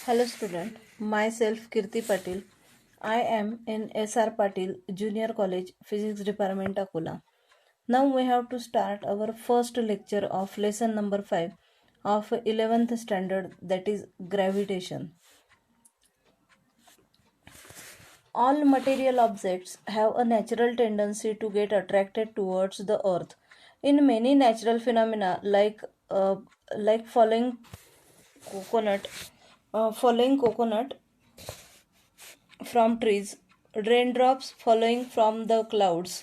Hello student, myself Kirti Patil. I am in SR Patil Junior College Physics Department Akola. Now we have to start our first lecture of lesson number 5 of 11th standard, that is gravitation. All material objects have a natural tendency to get attracted towards the earth. In many natural phenomena uh, like coconut falling coconut from trees, raindrops falling from the clouds.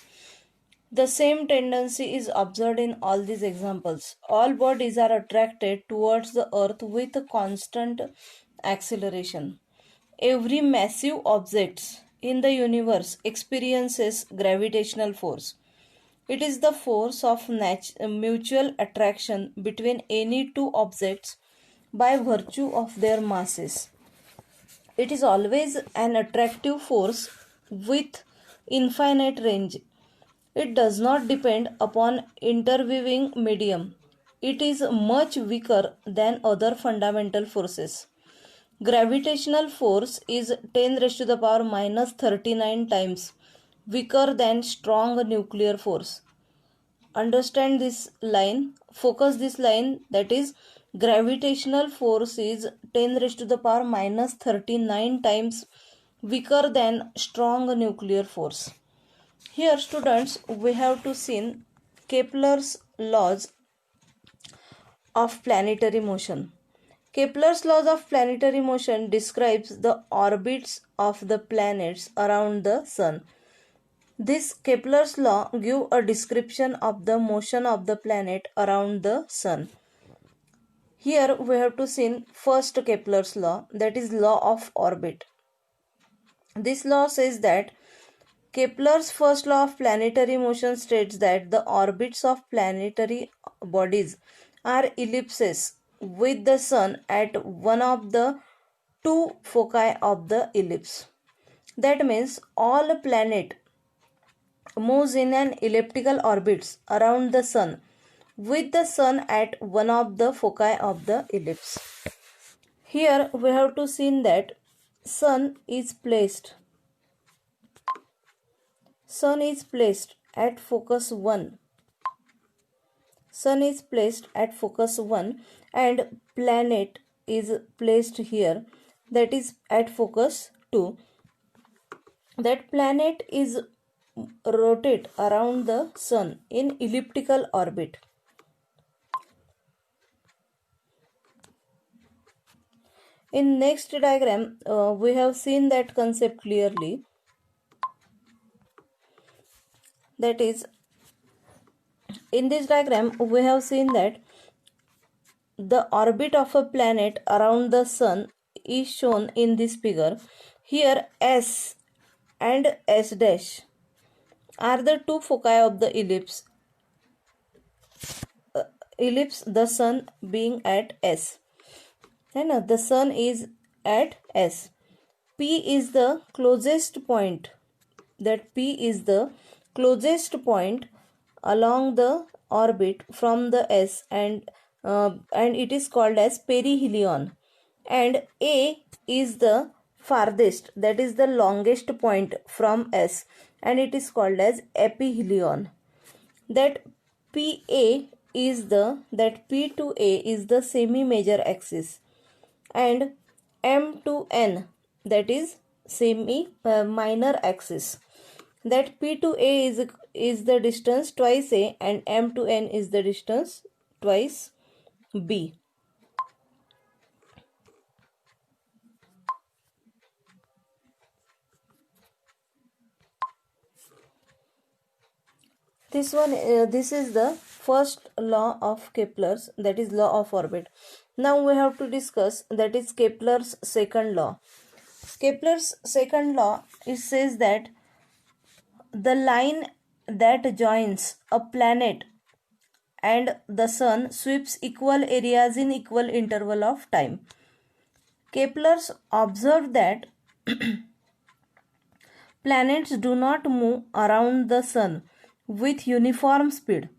The same tendency is observed in all these examples. All bodies are attracted towards the earth with a constant acceleration. Every massive object in the universe experiences gravitational force. It is the force of mutual attraction between any two objects by virtue of their masses. It is always an attractive force with infinite range. It does not depend upon interweaving medium. It is much weaker than other fundamental forces. Gravitational force is 10 raised to the power minus 39 times weaker than strong nuclear force. Understand this line, focus this line, that is gravitational force is 10 raised to the power minus 39 times weaker than strong nuclear force. Here students, we have to see Kepler's laws of planetary motion. Kepler's laws of planetary motion describes the orbits of the planets around the sun. This Kepler's law gives a description of the motion of the planet around the sun. Here we have to see first Kepler's law, that is law of orbit. This law says that Kepler's first law of planetary motion states that the orbits of planetary bodies are ellipses with the sun at one of the two foci of the ellipse. That means all planet moves in an elliptical orbits around the sun with the sun at one of the foci of the ellipse. Here we have to see that sun is placed at focus 1. Sun is placed at focus 1 and planet is placed here, that is at focus 2. That planet is rotate around the sun in elliptical orbit. In next diagram, we have seen that concept clearly. That is, in this diagram, we have seen that the orbit of a planet around the sun is shown in this figure. Here, S and S dash are the two foci of the ellipse. The sun being at S. And the sun is at S. P is the closest point. That P is the closest point along the orbit from the S, and it is called as perihelion. And A is the farthest, that is the longest point from S, and it is called as aphelion. That PA is that P to A is the semi-major axis, and M to N, that is minor axis. That P to A is the distance twice A, and M to N is the distance twice B. This is the first law of Kepler's, that is law of orbit. Now we have to discuss, that is Kepler's second law. Kepler's second law, it says that the line that joins a planet and the sun sweeps equal areas in equal interval of time. Kepler's observed that planets do not move around the sun with uniform speed.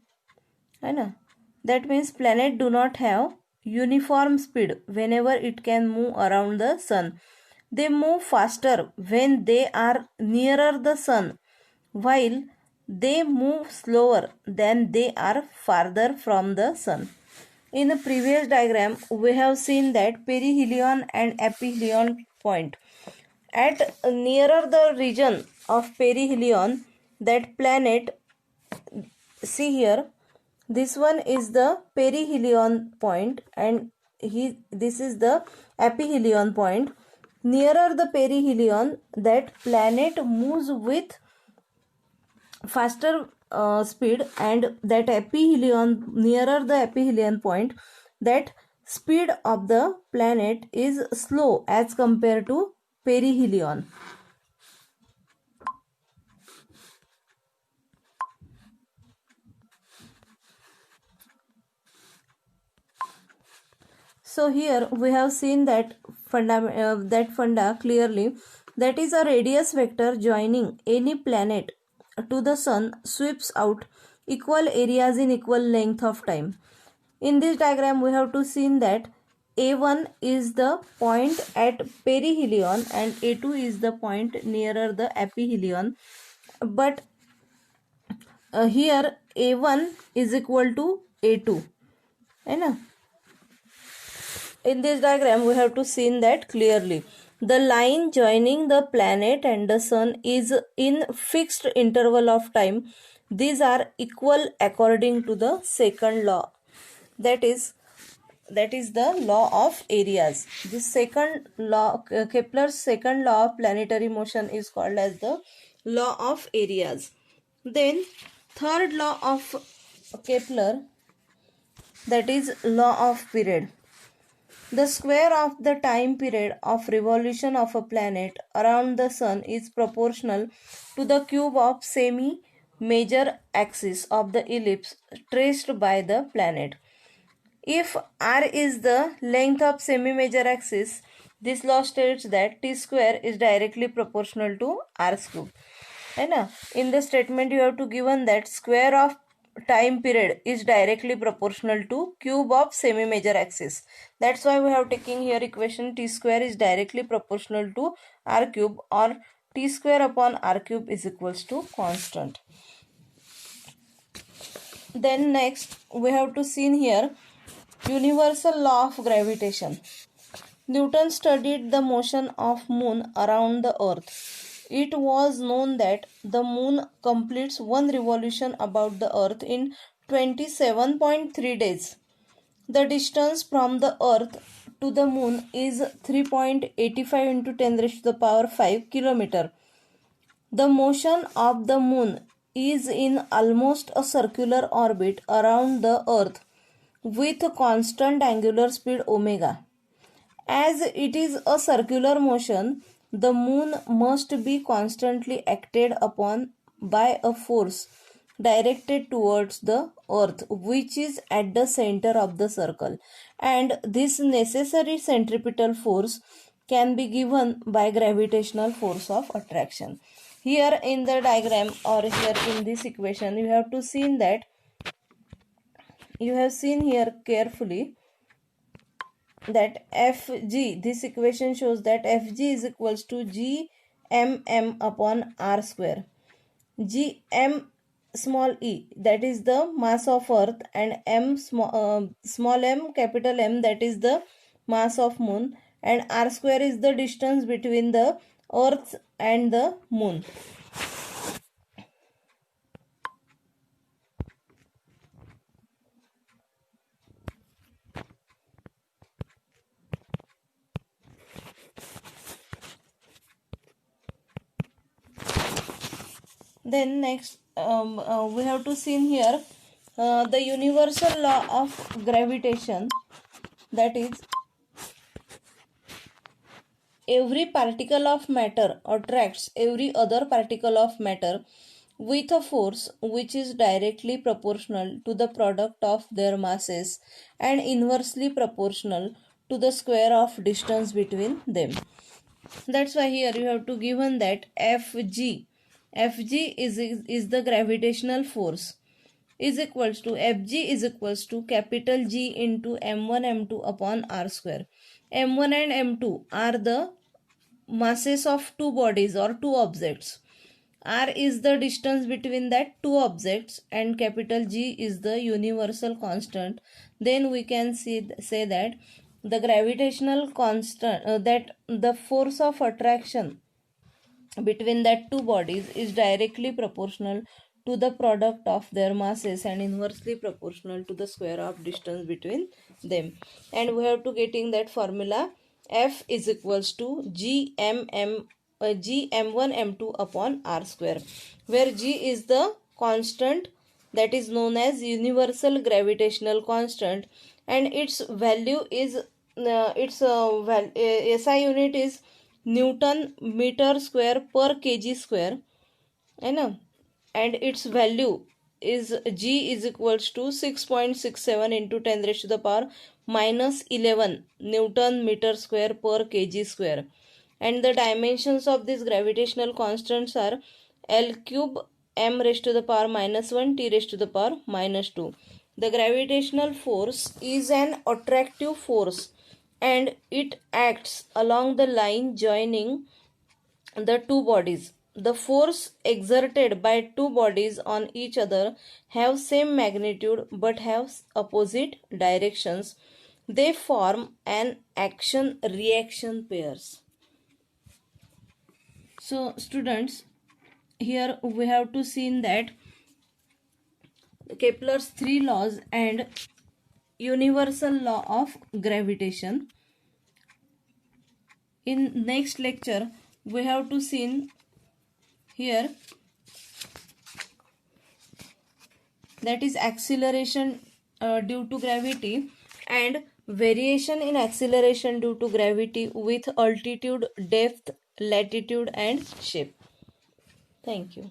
That means planets do not have uniform speed whenever it can move around the sun. They move faster when they are nearer the sun, while they move slower than they are farther from the sun. In the previous diagram, we have seen that perihelion and aphelion point. At nearer the region of perihelion, that planet, see here, this one is the perihelion point and this is the aphelion point. Nearer the perihelion, that planet moves with faster speed, and that aphelion, nearer the aphelion point, that speed of the planet is slow as compared to perihelion. So here we have seen that funda clearly. That is, a radius vector joining any planet to the sun sweeps out equal areas in equal length of time. In this diagram, we have to see that A1 is the point at perihelion and A2 is the point nearer the aphelion. But here A1 is equal to A2. है ना? In this diagram, we have to see that clearly. The line joining the planet and the sun is in fixed interval of time. These are equal according to the second law. That is the law of areas. This second law, Kepler's second law of planetary motion, is called as the law of areas. Then third law of Kepler, that is law of period. The square of the time period of revolution of a planet around the sun is proportional to the cube of semi-major axis of the ellipse traced by the planet. If r is the length of semi-major axis, this law states that t square is directly proportional to r cube. है ना? In the statement you have to given that square of time period is directly proportional to cube of semi-major axis. That's why we have taken here equation t square is directly proportional to r cube, or t square upon r cube is equals to constant. Then next we have to see here universal law of gravitation. Newton studied the motion of moon around the earth. It was known that the moon completes one revolution about the earth in 27.3 days. The distance from the earth to the moon is 3.85 into 10 raised to the power 5 kilometer. The motion of the moon is in almost a circular orbit around the earth with constant angular speed omega. As it is a circular motion, the moon must be constantly acted upon by a force directed towards the earth, which is at the center of the circle, and this necessary centripetal force can be given by gravitational force of attraction. Here in the diagram, or here in this equation, you have to see that you have seen here carefully that Fg, this equation shows that Fg is equals to Gmm upon r square. Gm small e, that is the mass of earth, and small m capital M, that is the mass of moon, and r square is the distance between the earth and the moon. Then next we have to see here the universal law of gravitation, that is every particle of matter attracts every other particle of matter with a force which is directly proportional to the product of their masses and inversely proportional to the square of distance between them. That's why here you have to given that Fg is the gravitational force. is equals to Fg is equals to capital G into m1 m2 upon r square. m1 and m2 are the masses of two bodies or two objects. R is the distance between that two objects and capital G is the universal constant. Then we can say that the gravitational constant, that the force of attraction between that two bodies is directly proportional to the product of their masses and inversely proportional to the square of distance between them. And we have to getting that formula F is equals to G m1 m2 upon r square, where G is the constant that is known as universal gravitational constant, and its value is SI unit is Newton meter square per kg square, है ना, and its value is G is equals to 6.67 into 10 raised to the power minus 11 Newton meter square per kg square, and the dimensions of these gravitational constants are L cube m raised to the power minus 1 t raised to the power minus 2. The gravitational force is an attractive force and it acts along the line joining the two bodies. The force exerted by two bodies on each other have same magnitude but have opposite directions. They form an action reaction pairs. So students, here we have to see that Kepler's three laws and universal law of gravitation. In next lecture we have to see here that is acceleration due to gravity and variation in acceleration due to gravity with altitude, depth, latitude and shape. Thank you.